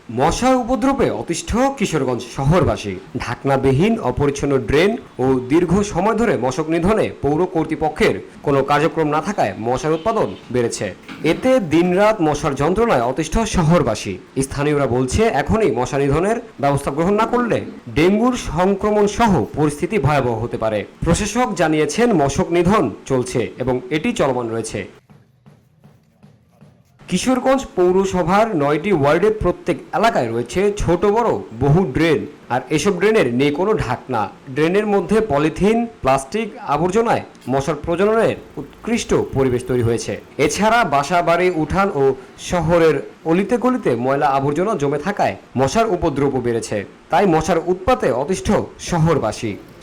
মশার উপদ্রবে অতিষ্ঠ কিশোরগঞ্জ শহরবাসী। ঢাকনাবিহীন অপরিচ্ছন্ন ড্রেন ও দীর্ঘ সময় ধরে মশক নিধনে পৌর কর্তৃপক্ষের কোনো কার্যক্রম না থাকায় মশার উৎপাদন বেড়েছে। এতে দিনরাত মশার যন্ত্রণায় অতিষ্ঠ শহরবাসী। স্থানীয়রা বলছে, এখনই মশা নিধনের ব্যবস্থা গ্রহণ না করলে ডেঙ্গুর সংক্রমণ সহ পরিস্থিতি ভয়াবহ হতে পারে। প্রশাসক জানিয়েছেন, মশক নিধন চলছে এবং এটি চলমান রয়েছে। কিশোরগঞ্জ পৌরসভার 9টি ওয়ার্ডের প্রত্যেক এলাকায় রয়েছে ছোট বড় বহু ড্রেন, আর এসব ড্রেনের নেই কোনো ঢাকনা। ড্রেনের মধ্যে পলিথিন, প্লাস্টিক আবর্জনায় মশার প্রজননের উৎকৃষ্ট পরিবেশ তৈরি হয়েছে। এছাড়া বাসা বাড়ি, উঠান ও শহরের অলিতে গলিতে ময়লা আবর্জনা জমে থাকায় মশার উপদ্রব বেড়েছে। তাই মশার উৎপাতে অতিষ্ঠ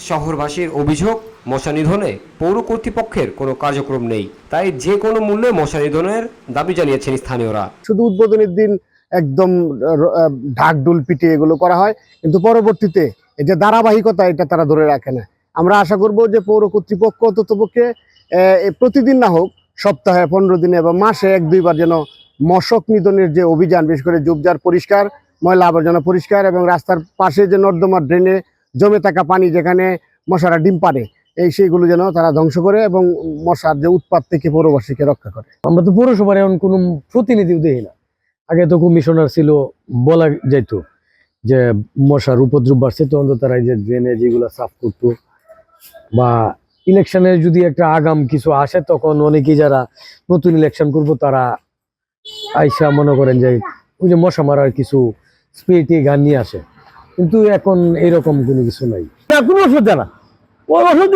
শহরবাসীর অভিযোগ, মশা নিধনে পৌর কর্তৃপক্ষের কোনো কার্যক্রম নেই। তাই যে কোনো মূল্যে মশা নিধনের দাবি জানিয়েছেন স্থানীয়রা। শুধু উদ্বোধনের দিন একদম ঢাকঢোল পিটিয়ে এগুলো করা হয়, কিন্তু পরবর্তীতে এই যে ধারাবাহিকতা, এটা তারা ধরে রাখে না। আমরা আশা করব যে পৌর কর্তৃপক্ষ অন্ততপক্ষে প্রতিদিন না হোক, সপ্তাহে 15 দিনে বা মাসে 1-2 বার যেন মশক নিধনের যে অভিযান, বিশেষ করে ঝোপঝাড় পরিষ্কার, ময়লা আবর্জনা পরিষ্কার এবং রাস্তার পাশে যে নর্দমা ড্রেনে জমে থাকা পানি, যেখানে মশারা ডিম পাড়ে, সেইগুলো যেন তারা ধ্বংস করে এবং মশার যে উৎপাত থেকে পৌরবাসীকে রক্ষা করে। আমরা তো পৌরসভার এমন কোনো প্রতিনিধিও দেখি না। আগে তো কমিশনার ছিল, বলা যাইত যে মশার উপদ্রব বাড়ছে, তখন তো তারা এই যে ড্রেনে যেগুলো সাফ করতো, বা ইলেকশনে যদি একটা আগাম কিছু আসে, তখন অনেকেই যারা নতুন ইলেকশন করবো তারা আইসা মনে করেন যে ওই যে মশা মারার কিছু স্প্রে গান নিয়ে আসে। কিন্তু এখন এরকম কোনো কিছু নাই, কোনো ওষুধ দেয় না। ওই ওষুধ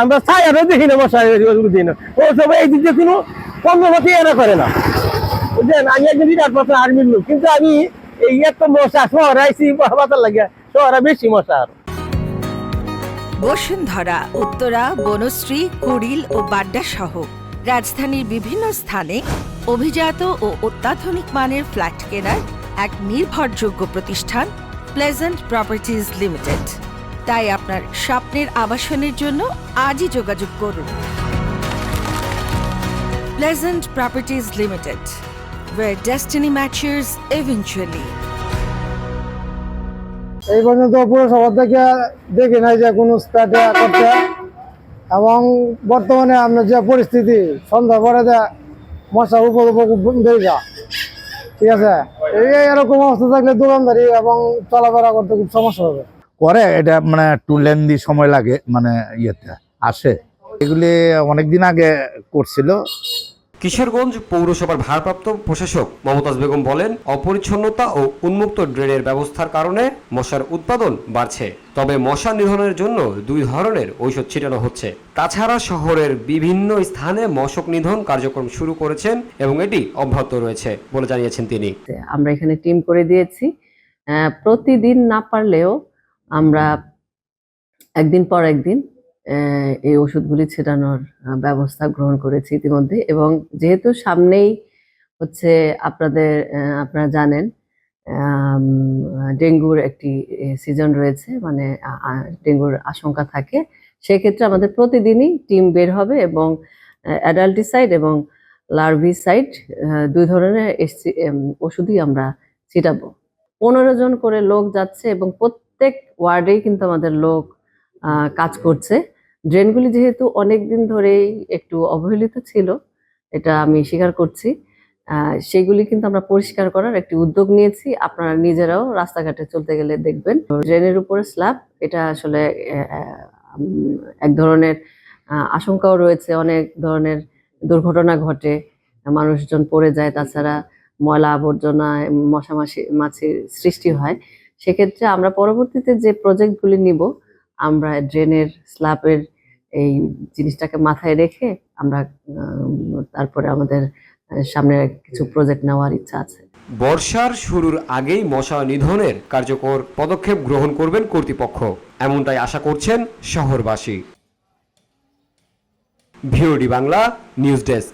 আমরা চাই আরো দেখি না, মশা দিই না। ও সব এই দিকে কোনো কর্মপতি এরা করে না, বুঝলেন। আমি একজন 8 বছর আর্মির লোক, কিন্তু আমি এই এত মশা শহরে আইসি বাতার লাগে, শহরে বেশি মশা। বসুন্ধরা, উত্তরা, বনশ্রী, কুড়িল ও বাড্ডা সহ রাজধানীর বিভিন্ন স্থানে অভিজাত ও অত্যাধুনিক মানের ফ্ল্যাট কেনার এক নির্ভরযোগ্য প্রতিষ্ঠান প্লেজেন্ট প্রপার্টিজ লিমিটেড। তাই আপনার স্বপ্নের আবাসনের জন্য আজই যোগাযোগ করুন। Pleasant properties limited, where destiny matches eventually. এই পর্যন্ত পৌরসভা থেকে দেখি নাই যে কোনো স্প্রে করতে, এবং বর্তমানে আপনার যে পরিস্থিতি, সন্ধ্যা পরে যে মশা বেড়ে যায়, ঠিক আছে, এরকম অবস্থা থাকলে দোকানদারি এবং চলাফেরা করতে খুব সমস্যা হবে। করে এটা মানে একটু লেন্দি সময় লাগে, মানে ইয়েতে আসে। এগুলি অনেকদিন আগে করছিল। কিশোরগঞ্জ পৌরসভার ভারপ্রাপ্ত প্রশাসক মমতাজ বেগম বলেন, অপরিচ্ছন্নতা ও উন্মুক্ত ড্রেনের ব্যবস্থার কারণে মশার উৎপাদন বাড়ছে। তবে মশা নিধনের জন্য 2 ধরনের ঔষধ ছিটানো হচ্ছে। তাছাড়া শহরের বিভিন্ন স্থানে মশক নিধন কার্যক্রম শুরু করেছেন এবং এটি অব্যাহত রয়েছে বলে জানিয়েছেন তিনি। আমরা এখানে টিম করে দিয়েছি, প্রতিদিন না পারলেও আমরা একদিন পর একদিন এই ওষুধগুলি ছিটানোর ব্যবস্থা গ্রহণ করেছি ইতিমধ্যে। এবং যেহেতু সামনেই হচ্ছে আপনারা জানেন ডেঙ্গুর একটি সিজন রয়েছে, মানে ডেঙ্গুর আশঙ্কা থাকে, সেক্ষেত্রে আমাদের প্রতিদিনই টিম বের হবে এবং অ্যাডাল্টিসাইড এবং লার্ভিসাইড 2 ধরনের ওষুধই আমরা ছিটাবো। 15 জন করে লোক যাচ্ছে এবং প্রত্যেক ওয়ার্ডেই কিন্তু আমাদের লোক কাজ করছে। ড্রেনগুলি যেহেতু অনেকদিন ধরেই একটু অবহেলিত ছিল, এটা আমি স্বীকার করছি, সেগুলি কিন্তু আমরা পরিষ্কার করার একটি উদ্যোগ নিয়েছি। আপনারা নিজেরাও রাস্তাঘাটে চলতে গেলে দেখবেন ড্রেনের উপরে স্ল্যাব, এটা আসলে এক ধরনের আশঙ্কাও রয়েছে, অনেক ধরনের দুর্ঘটনা ঘটে, মানুষজন পড়ে যায়, তাছাড়া ময়লা আবর্জনা, মাছির সৃষ্টি হয়। সেক্ষেত্রে আমরা পরবর্তীতে যে প্রজেক্টগুলি নিব, আমরা ড্রেনের স্ল্যাবের এই জিনিসটাকে মাথায় রেখে আমরা তারপরে আমাদের সামনে কিছু প্রজেক্ট নেওয়ার ইচ্ছা আছে। বর্ষার শুরুর আগেই মশা নিধনের কার্যকর পদক্ষেপ গ্রহণ করবেন কর্তৃপক্ষ, এমনটাই আশা করছেন শহরবাসী। VOD Bangla news desk.